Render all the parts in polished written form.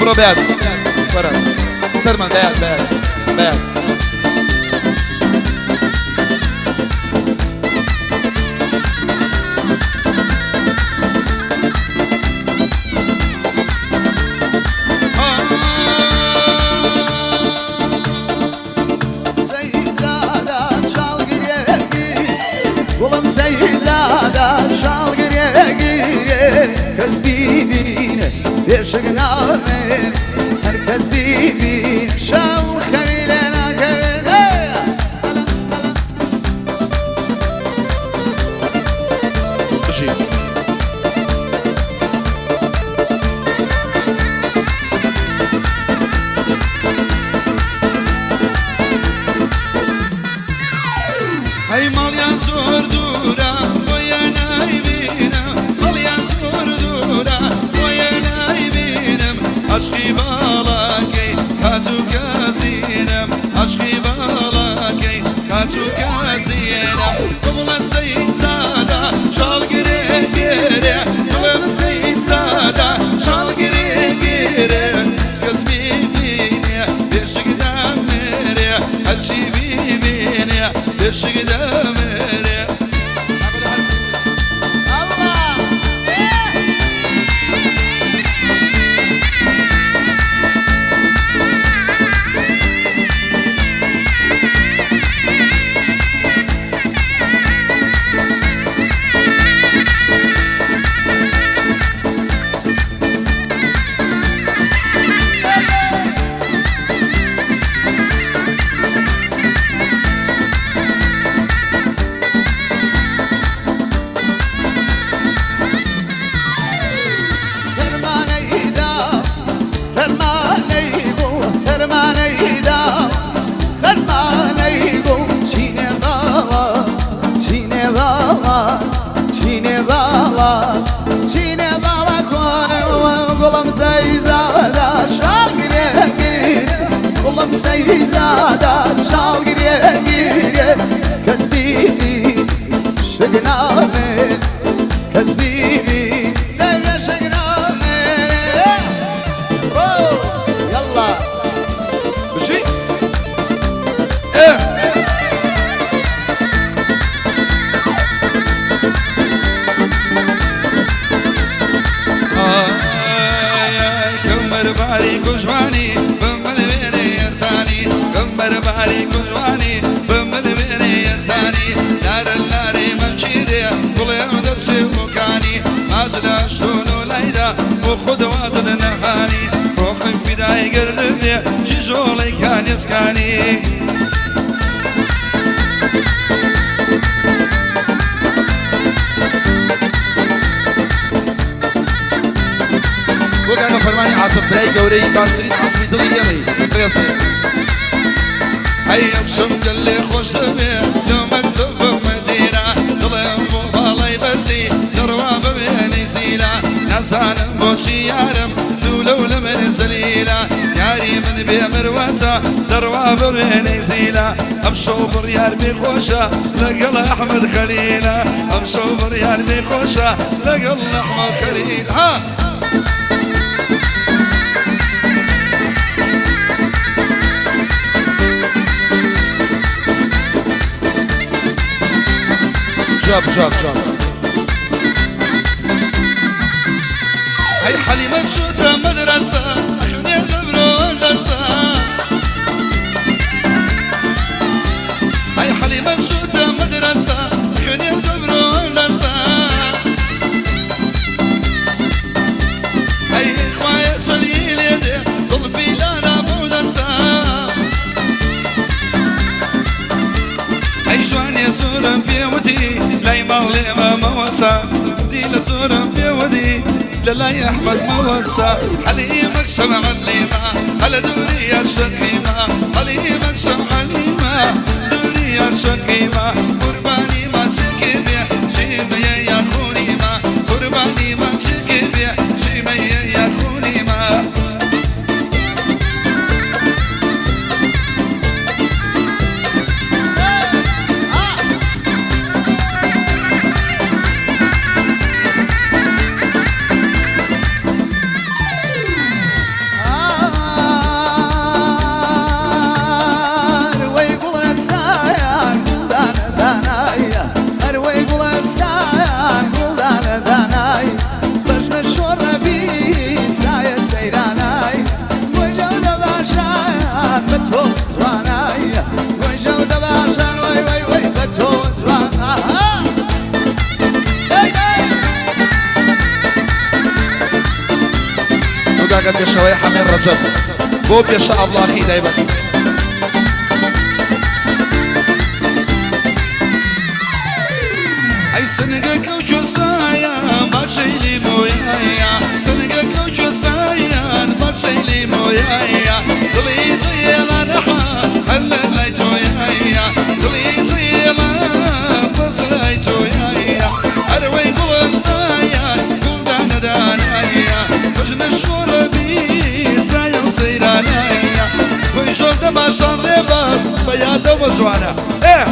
برو بعد برا سرمان بعد herkes birbirine şal karilerine göre. Hey mal ya zordura koyanay benim mal ya zordura koyanay benim aşkı balakey katu kazinem aşkı balakey katu kazinem kumla seyzada şal gire gire kumla seyzada şal gire gire kız bibine bir şıkdan mere açı bibine bir şıkdan mere Allah! Seyzada şal gire gire kız bibi şegname kız bibi ne şegname oh yalla bir şey كمر باري كجواني باري كلواني بمدبري يساني دار اللاري ممشيري كل يوم درسي مكاني مازل اشتون وليدا وخد وازد نهاني روحي في داي قربي جيجولي كان يسكاني وقعنا فرماني عاصف براي قوري بانترين عصفي ضلي يمي قيصي هيا بشم اللي خوش بيه لو مكتوب بمدينة ظلم وبالي بزي درواب بيني زيلة ناسان بوشي يارم دولو لمن زليلة ياري من بيه مروزة درواب بيني زيلة امشوبر يار بخوشة لقل احمد خليلة امشوبر يار بخوشة لقل احمد خليل ها جاب هاي حليمة شوتها مدرسة احنا جبروا النسا هاي حليمة شوتها مدرسة احنا جبروا النسا هاي اخويا شليل يدي ظلفي لنا مدرسة هاي جواني زورم في ودي لاي مغلي ما موسى دي لزورم في ودي لاي احمد موسى حليمك شمع الليمة على دوري الشقيمة حليمك شمع الليمة دوري الشقيمة قرباني ما شكيبي شيمية يا خونيمة قرباني ما شكيبي شيمية يا خونيمة شوي حمين رجب بو بيشاء الله خي دايما اي سنقك وجوسايا ما تشيلي مويايا سنقك وجوسايا ما تشيلي مويايا ضلي زيلا نحا هلا ليتو يايا ضلي زيلا فزليتو يايا اروي قوسايا قول دانا دانايا وجن الشور بي سايا وسيرانايا ويجور دما شر بس بيادا وزوانا ايه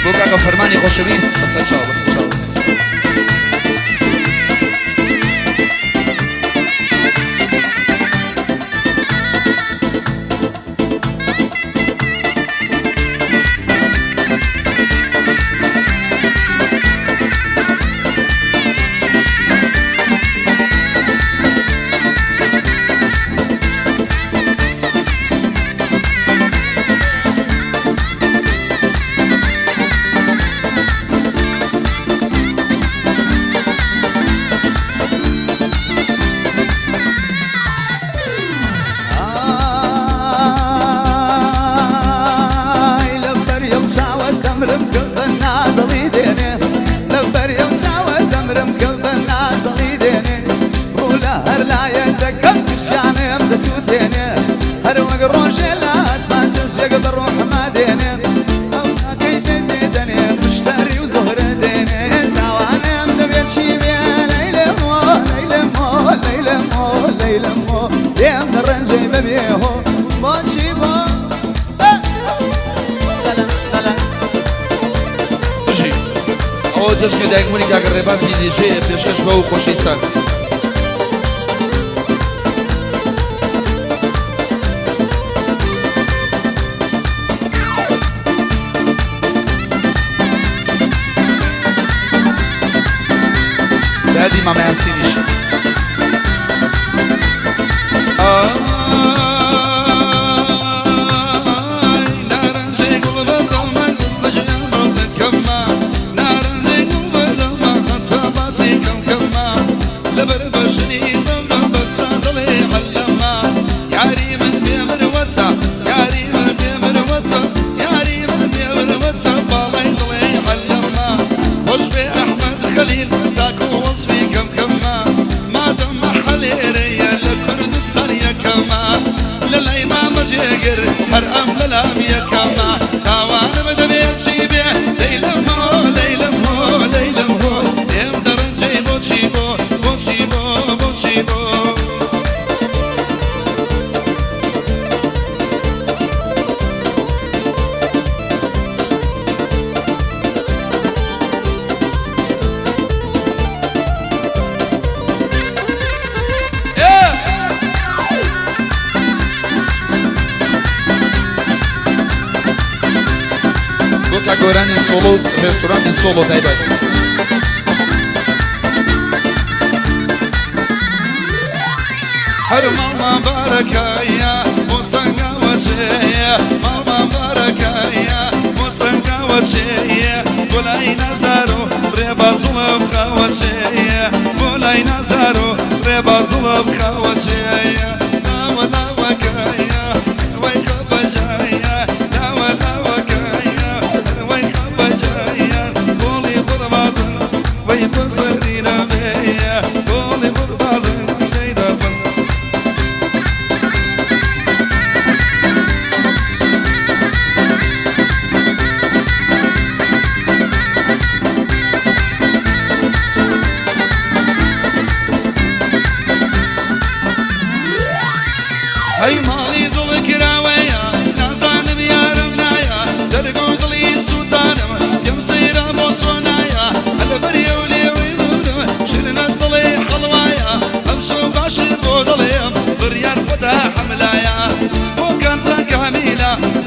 بوكا فرماني خوشويس بس ان شاء الله ان شاء الله جشن دايق موني كاك الرباط دي جي بيشكش بو خوشيستان هذه ما يحسينيش Agora em Solo, restaurante em Solo, Taibai. Mama barakaya, mosanga wacheya, mama barakaya, mosanga wacheya, bolai nazaro, reba zulab kawacheya, bolai nazaro, reba zulab kawacheya, nawa nawa kaya, wai kabajaya, nawa nawa kaya, wai kabajaya, boli burbazan, wai basadina meya, boli burbazan, neida bas.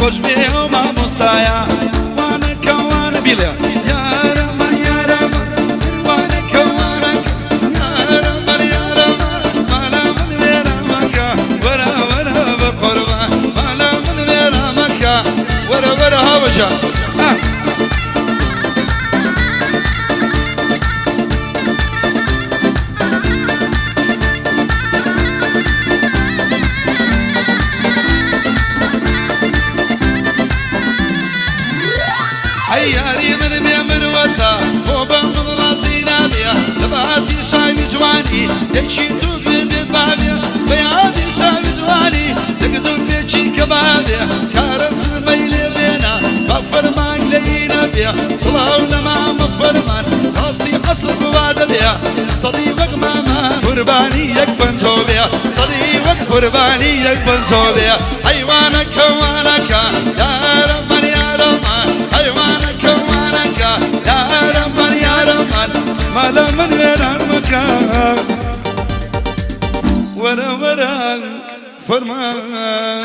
خوش بيه وما مستايا وانا كوانا بيلي يا رمان يا رمان وانا كوانك يا رمان يا رمان مالا من بيرامك ورا ورا بقربان مالا من بيرامك ورا ورا هاوجا عياري من بيمر وتا وبن راسي نابيا تبعتي شايب جواني يمشي توب بالبابيا بيعادي شايب جواني تقدر بيجي كبابيا كارس ميلي بينا بفرمان لينا بيا صلاة ولما مفرمان راسي قصب وادبيا صديقك ماما قرباني يكبن جوبيا صديقك قرباني يكبن جوبيا حيوانك كوانك يا رمان يا رمان حيوانك كوانك يا رمان يا رمان مالا من غير المكان ورا ورا فرمان